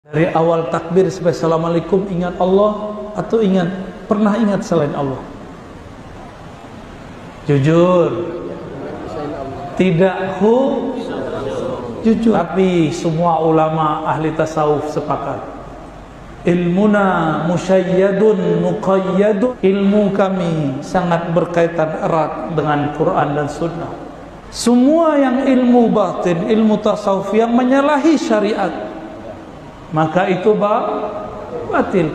Dari awal takbir sampai assalamualaikum ingat Allah atau pernah ingat selain Allah? Jujur. Tidak jujur. Tapi semua ulama ahli tasawuf sepakat. Ilmuna musyayyadun muqayyadun. Ilmu kami sangat berkaitan erat dengan Quran dan Sunnah. Semua yang ilmu batin, ilmu tasawuf yang menyalahi syariat, maka itu batil.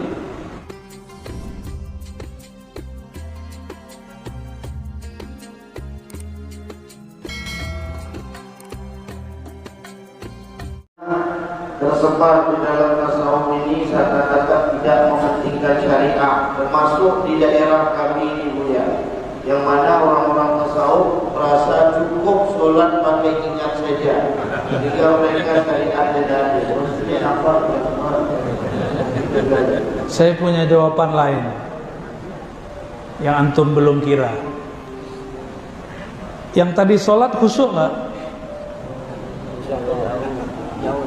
Tersebar di dalam tasawuf ini seakan-akan tidak mementingkan syariat, termasuk di daerah kami ini Buya, yang mana orang-orang tasawuf merasa cukup sholat pakai ingat saja, jika mereka syariat dan ada. Maksudnya apa? Saya punya jawaban lain yang antum belum kira. Yang tadi sholat khusyuk nggak?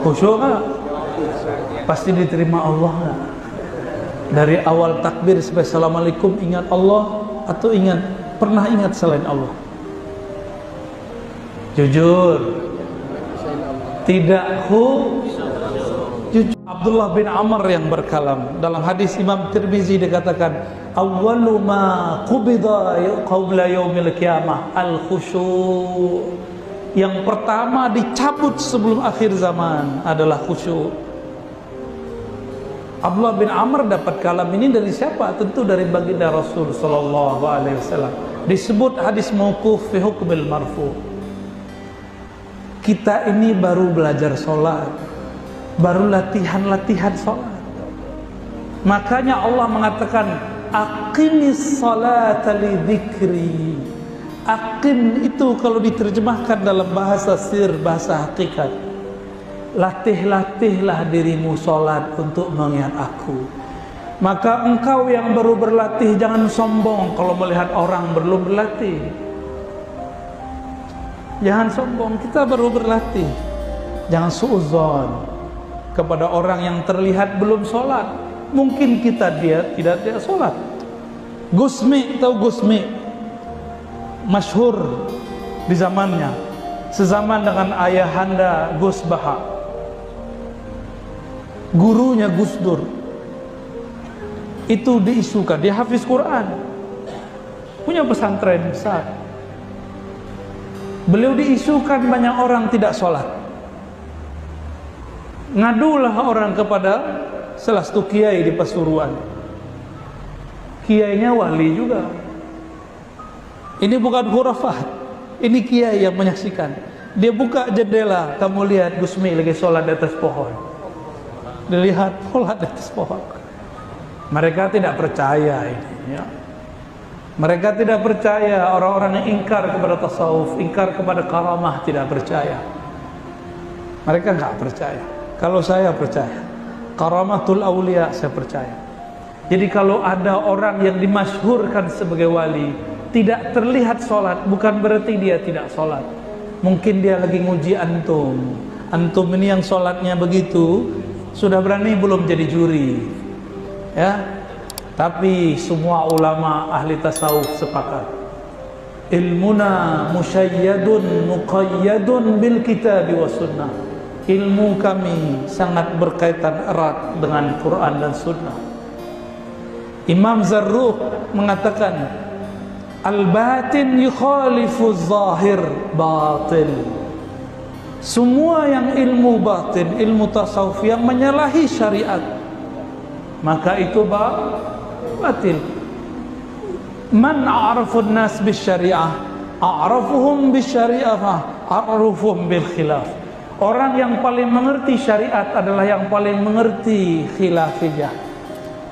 Khusyuk nggak? Pasti diterima Allah nggak? Dari awal takbir sampai assalamualaikum ingat Allah atau pernah ingat selain Allah? Jujur. Tidak jujur. Abdullah bin Amr yang berkalam dalam hadis Imam Tirmizi dikatakan awwalu ma qubida qabla yaumil qiyamah al-khusyu'. Yang pertama dicabut sebelum akhir zaman adalah khusyuk. Abdullah bin Amr dapat kalam ini dari siapa? Tentu dari baginda Rasul sallallahu alaihi wasallam. Disebut hadis mauquf fi hukmil marfu. Kita ini baru belajar sholat, baru latihan sholat. Makanya Allah mengatakan aqimis sholata li dzikri. Aqim itu kalau diterjemahkan dalam bahasa sir, bahasa hakikat, latihlah dirimu sholat untuk mengingat aku. Maka engkau yang baru berlatih jangan sombong kalau melihat orang belum berlatih. Jangan sombong, kita baru berlatih. Jangan suudzon kepada orang yang terlihat belum sholat. Mungkin dia tidak sholat. Gusmi, tahu Gusmi? Masyhur di zamannya, sezaman dengan ayahanda Gus Baha, gurunya Gus Dur. Itu diisukan, dia hafiz Quran, punya pesantren besar. Beliau diisukan banyak orang tidak sholat. Ngadulah orang kepada salah satu kiai di Pasuruan. Kiainya wali juga. Ini bukan khurafat, ini kiai yang menyaksikan. Dia buka jendela, kamu lihat Gusmi lagi sholat di atas pohon. Dilihat sholat di atas pohon. Mereka tidak percaya ini, ya. Mereka tidak percaya, orang-orang yang ingkar kepada tasawuf, ingkar kepada karamah, tidak percaya. Mereka nggak percaya. Kalau saya percaya, karamatul aulia saya percaya. Jadi kalau ada orang yang dimasyhurkan sebagai wali, tidak terlihat sholat, bukan berarti dia tidak sholat. Mungkin dia lagi nguji antum. Antum ini yang sholatnya begitu, sudah berani belum jadi juri? Ya. Tapi semua ulama ahli tasawuf sepakat. Ilmuna musyayyadun muqayyadun bil kitabi wa sunnah. Ilmu kami sangat berkaitan erat dengan Quran dan Sunnah. Imam Zarruq mengatakan al-batin yukhalifu zahir batil. Semua yang ilmu batin, ilmu tasawuf yang menyalahi syariat, maka itu batil. Man a'rafun nas bisyariah a'rafuhum bisyariah a'rafuhum bil khilaf. Orang yang paling mengerti syariat adalah yang paling mengerti khilafiyah.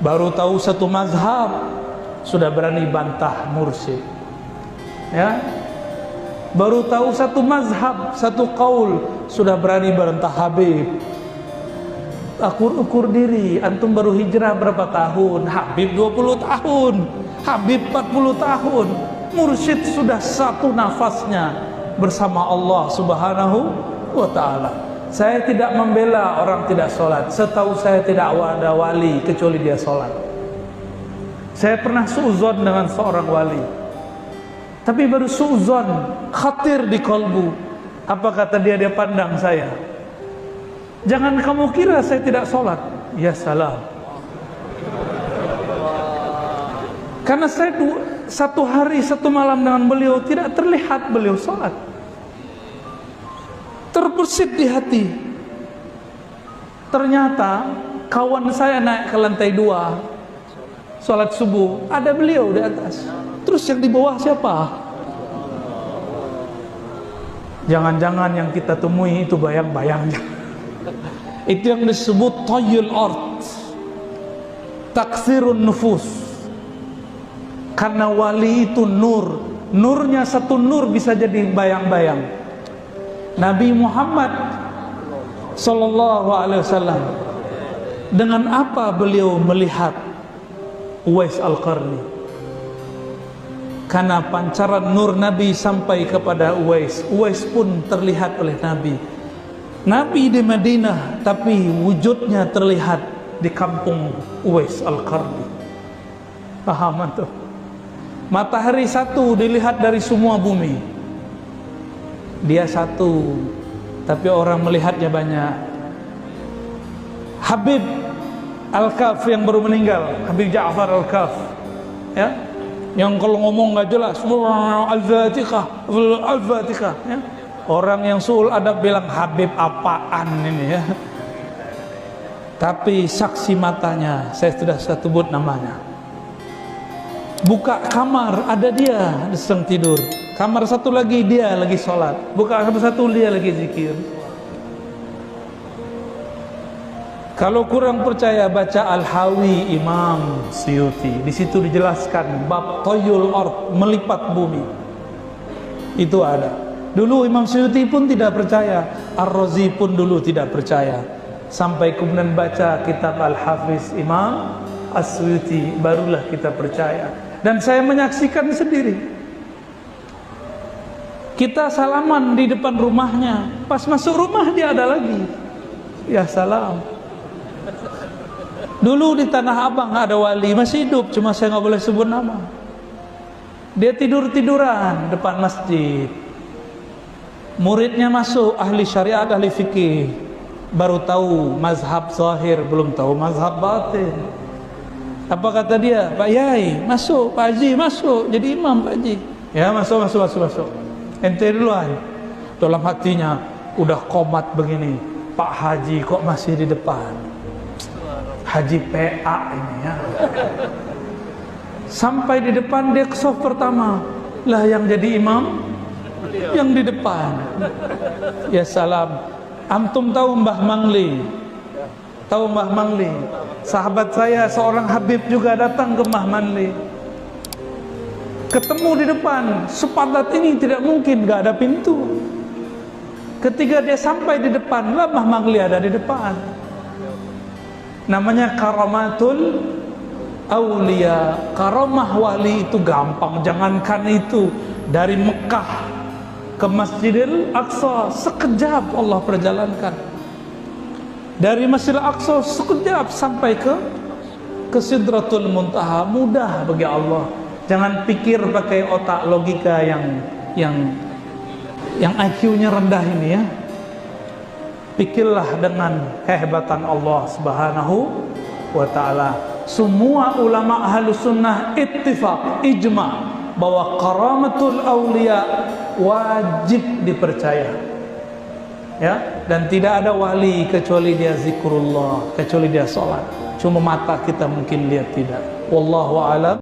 Baru tahu satu mazhab sudah berani bantah mursyid, ya. Baru tahu satu mazhab, satu qaul sudah berani bantah Habib. Ukur diri, antum baru hijrah berapa tahun? Habib 20 tahun, Habib 40 tahun. Mursyid sudah satu nafasnya bersama Allah Subhanahu wa ta'ala. Saya tidak membela orang tidak sholat. Setahu saya tidak ada wali kecuali dia sholat. Saya pernah suuzon dengan seorang wali, tapi baru suuzon, khatir di kolbu. Apa kata dia? Dia pandang saya, jangan kamu kira saya tidak sholat. Ya salam. Karena saya satu hari satu malam dengan beliau, tidak terlihat beliau sholat. Terbersit di hati. Ternyata kawan saya naik ke lantai 2 sholat subuh, ada beliau di atas. Terus yang di bawah siapa? Jangan-jangan yang kita temui itu bayang-bayangnya. Itu yang disebut tayyul ard, taksirun nufus. Karena wali itu nur, nurnya satu nur bisa jadi bayang-bayang. Nabi Muhammad sallallahu alaihi wasallam, dengan apa beliau melihat Uwais Al-Qarni? Karena pancaran nur Nabi sampai kepada Uwais. Uwais pun terlihat oleh Nabi. Nabi di Madinah, tapi wujudnya terlihat di kampung Uwais Al-Qarni. Paham tuh? Matahari satu dilihat dari semua bumi. Dia satu, tapi orang melihatnya banyak. Habib Al-Kaf yang baru meninggal, Habib Ja'far Al-Kaf, ya, yang kalau ngomong nggak jelas, Al-Fatihah, Al-Fatihah, ya. Orang yang suul adab bilang Habib apaan ini, ya. Tapi saksi matanya, saya sudah sebut namanya. Buka kamar, ada dia sedang tidur. Kamar satu lagi dia lagi sholat. Buka kamar satu dia lagi zikir. Kalau kurang percaya, baca Al-Hawi Imam Suyuti. Di situ dijelaskan bab tayyul ard, melipat bumi. Itu ada. Dulu Imam Suyuti pun tidak percaya, Ar-Razi pun dulu tidak percaya. Sampai kemudian baca kitab Al-Hafiz Imam As-Suyuti, barulah kita percaya. Dan saya menyaksikan sendiri. Kita salaman di depan rumahnya, pas masuk rumah dia ada lagi. Ya salam. Dulu di Tanah Abang ada wali, masih hidup, cuma saya nggak boleh sebut nama. Dia tidur-tiduran depan masjid. Muridnya masuk, ahli syariat, ahli fikih, baru tahu mazhab zahir, belum tahu mazhab batin. Apa kata dia? Pak Yai masuk, Pak Haji masuk, jadi imam Pak Haji. Ya masuk. Ente duluan. Dalam hatinya udah komat begini, Pak Haji kok masih di depan? Haji PA ini, ya. Sampai di depan dia ke saf pertama, lah yang jadi imam yang di depan. Ya salam. Antum tahu Mbah Mangli? Tahu Mbah Mangli? Sahabat saya seorang Habib juga datang ke Mbah Mangli. Ketemu di depan, sepadat ini tidak mungkin, gak ada pintu. Ketika dia sampai di depan, lah Mbah Mangli ada di depan. Namanya karamatul aulia. Karamah wali itu gampang, jangankan itu, dari Mekah ke Masjidil Aqsa sekejap Allah perjalankan. Dari Masjidil Aqsa sekejap sampai ke Sidratul Muntaha, mudah bagi Allah. Jangan pikir pakai otak logika yang IQ-nya rendah ini, ya. Pikirlah dengan kehebatan Allah Subhanahu wa ta'ala. Semua ulama Ahlus Sunnah ittifaq, ijma' bahwa karamatul aulia wajib dipercaya, ya. Dan tidak ada wali kecuali dia zikrullah, kecuali dia sholat. Cuma mata kita mungkin lihat tidak. Wallahu a'lam.